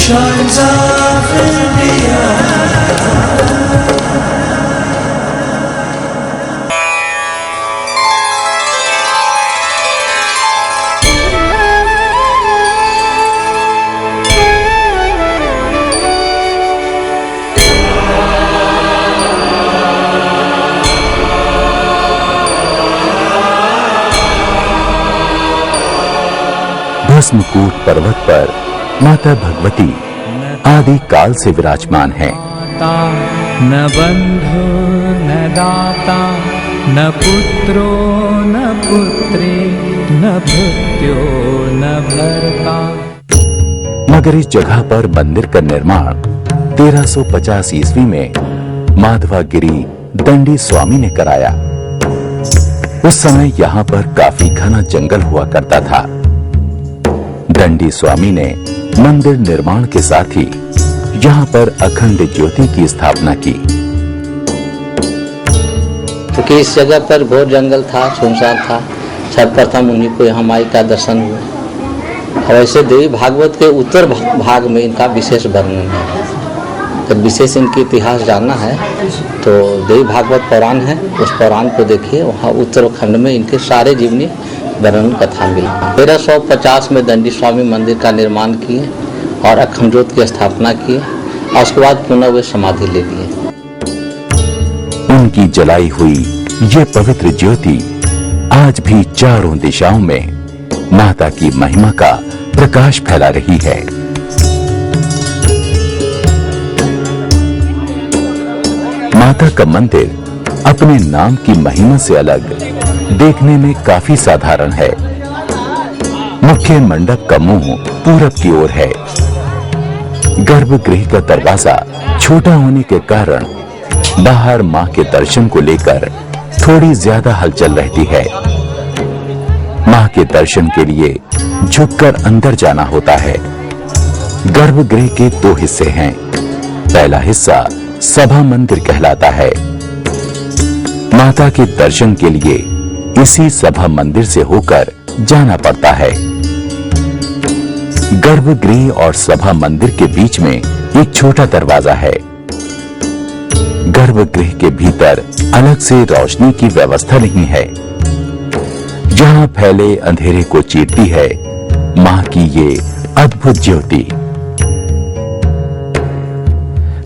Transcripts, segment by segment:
shines of India. भस्मकूट पर्वत पर माता भगवती आदि काल से विराजमान है। न बंधु न दाता न पुत्रो न पुत्री न भृत्यो न भर्ता। मगर इस जगह पर मंदिर का निर्माण 1350 ईस्वी में माधवागिरी दंडी स्वामी ने कराया। उस समय यहाँ पर काफी घना जंगल हुआ करता था। दंडी स्वामी ने मंदिर निर्माण के साथ ही यहाँ पर अखंड ज्योति की स्थापना की। क्योंकि इस जगह पर घोर जंगल था, सुनसान था, सर्वप्रथम उन्हीं को यहाँ माई का दर्शन हुआ। और ऐसे देवी भागवत के उत्तर भाग में इनका विशेष वर्णन है। जब विशेष इनकी इतिहास जानना है तो देवी भागवत पुराण है, उस पुराण को देखिए। वहाँ उत्तराखंड में इनके सारे जीवनी वर्णन कथा मिली। 1350 में दंडी स्वामी मंदिर का निर्माण किए और अखंड ज्योत की स्थापना की और उसके बाद पुनः वे समाधि ले लिए। उनकी जलाई हुई ये पवित्र ज्योति आज भी चारों दिशाओं में माता की महिमा का प्रकाश फैला रही है। माता का मंदिर अपने नाम की महिमा से अलग देखने में काफी साधारण है। मुख्य मंडप का मुंह पूरब की ओर है। गर्भगृह का दरवाजा छोटा होने के कारण बाहर मां के दर्शन को लेकर थोड़ी ज्यादा हलचल रहती है। मां के दर्शन के लिए झुककर अंदर जाना होता है। गर्भगृह के 2 हिस्से हैं। पहला हिस्सा सभा मंदिर कहलाता है। माता के दर्शन के लिए इसी सभा मंदिर से होकर जाना पड़ता है। गर्भगृह और सभा मंदिर के बीच में एक छोटा दरवाजा है। गर्भगृह के भीतर अलग से रोशनी की व्यवस्था नहीं है। जहां फैले अंधेरे को चीरती है मां की ये अद्भुत ज्योति।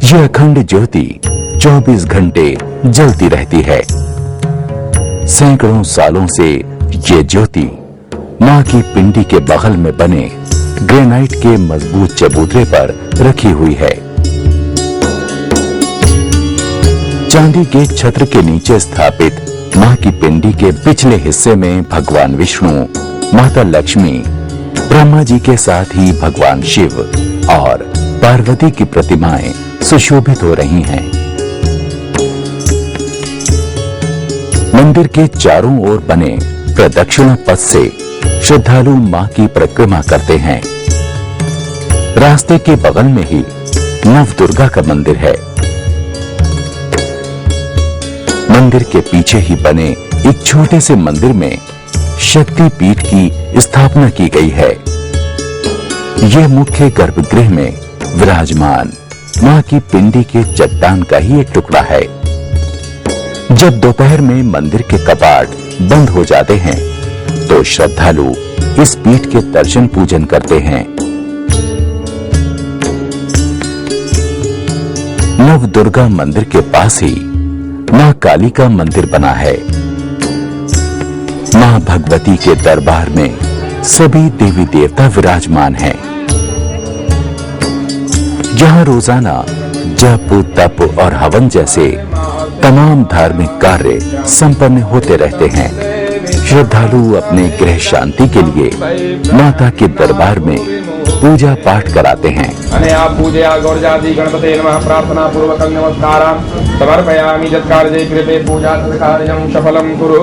ये अखंड ज्योति 24 घंटे जलती रहती है। सैकड़ों सालों से ये ज्योति मां की पिंडी के बगल में बने ग्रेनाइट के मजबूत चबूतरे पर रखी हुई है। चांदी के छत्र के नीचे स्थापित मां की पिंडी के पिछले हिस्से में भगवान विष्णु, माता लक्ष्मी, ब्रह्मा जी के साथ ही भगवान शिव और पार्वती की प्रतिमाएं सुशोभित हो रही हैं। मंदिर के चारों ओर बने प्रदक्षिणा पथ से श्रद्धालु मां की परिक्रमा करते हैं। रास्ते के बगल में ही नव दुर्गा का मंदिर है। मंदिर के पीछे ही बने एक छोटे से मंदिर में शक्ति पीठ की स्थापना की गई है। यह मुख्य गर्भगृह में विराजमान मां की पिंडी के चट्टान का ही एक टुकड़ा है। जब दोपहर में मंदिर के कपाट बंद हो जाते हैं तो श्रद्धालु इस पीठ के दर्शन पूजन करते हैं। नव दुर्गा मंदिर के पास ही मां काली का मंदिर बना है। मां भगवती के दरबार में सभी देवी देवता विराजमान हैं। जहां रोजाना जप, तप और हवन जैसे तमाम धार्मिक कार्य संपन्न होते रहते हैं। श्रद्धालु अपने गृह शांति के लिए माता के दरबार में पूजा पाठ कराते हैं। पूजया गौरजाति गणपते नमः प्रार्थना पूर्वक नमस्कारं समर्पयामि यत्कार्ये कृते पूजा तत्कार्यं सफलं कुरु।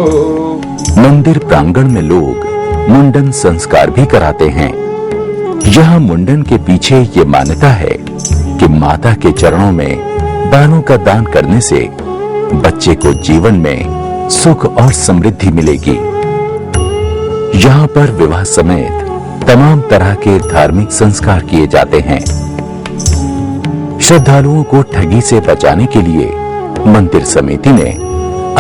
मंदिर प्रांगण में लोग मुंडन संस्कार भी कराते हैं। यहाँ मुंडन के पीछे ये मान्यता है कि माता के चरणों में बालों का दान करने से बच्चे को जीवन में सुख और समृद्धि मिलेगी। यहाँ पर विवाह समेत तमाम तरह के धार्मिक संस्कार किए जाते हैं। श्रद्धालुओं को ठगी से बचाने के लिए मंदिर समिति ने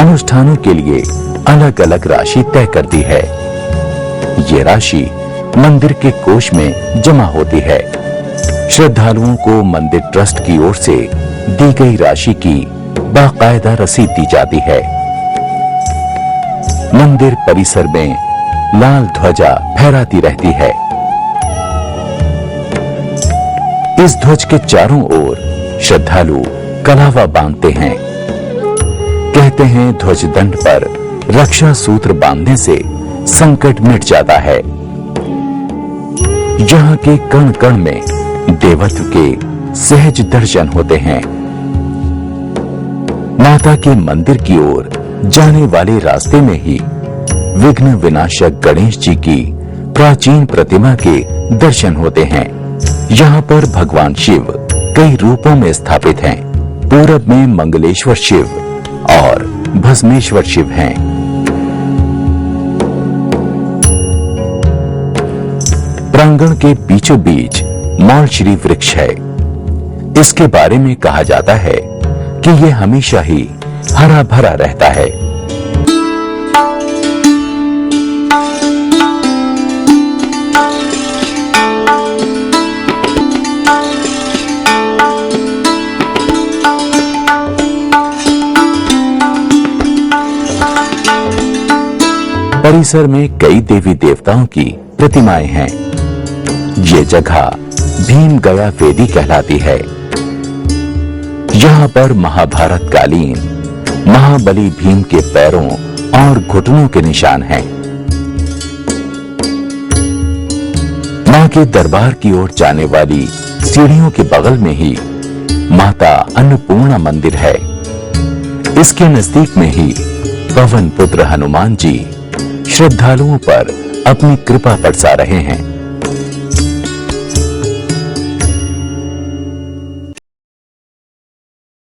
अनुष्ठानों के लिए अलग अलग राशि तय कर दी है। ये राशि मंदिर के कोष में जमा होती है। श्रद्धालुओं को मंदिर ट्रस्ट की ओर से दी गई राशि की बाकायदा रसीद दी जाती है। मंदिर परिसर में लाल ध्वजा फहराती रहती है। इस ध्वज के चारों ओर श्रद्धालु कलावा बांधते हैं। कहते हैं ध्वज दंड पर रक्षा सूत्र बांधने से संकट मिट जाता है। यहाँ के कण कण में देवत्व के सहज दर्शन होते हैं। माता के मंदिर की ओर जाने वाले रास्ते में ही विघ्न विनाशक गणेश जी की प्राचीन प्रतिमा के दर्शन होते हैं। यहाँ पर भगवान शिव कई रूपों में स्थापित हैं। पूरब में मंगलेश्वर शिव और भस्मेश्वर शिव हैं। प्रांगण के बीचों बीच मालश्री वृक्ष है। इसके बारे में कहा जाता है कि यह हमेशा ही हरा भरा रहता है। परिसर में कई देवी देवताओं की प्रतिमाएं हैं। ये जगह भीम गया वेदी कहलाती है। यहाँ पर महाभारत कालीन महाबली भीम के पैरों और घुटनों के निशान हैं। मां के दरबार की ओर जाने वाली सीढ़ियों के बगल में ही माता अन्नपूर्णा मंदिर है। इसके नजदीक में ही पवन पुत्र हनुमान जी श्रद्धालुओं पर अपनी कृपा बरसा रहे हैं।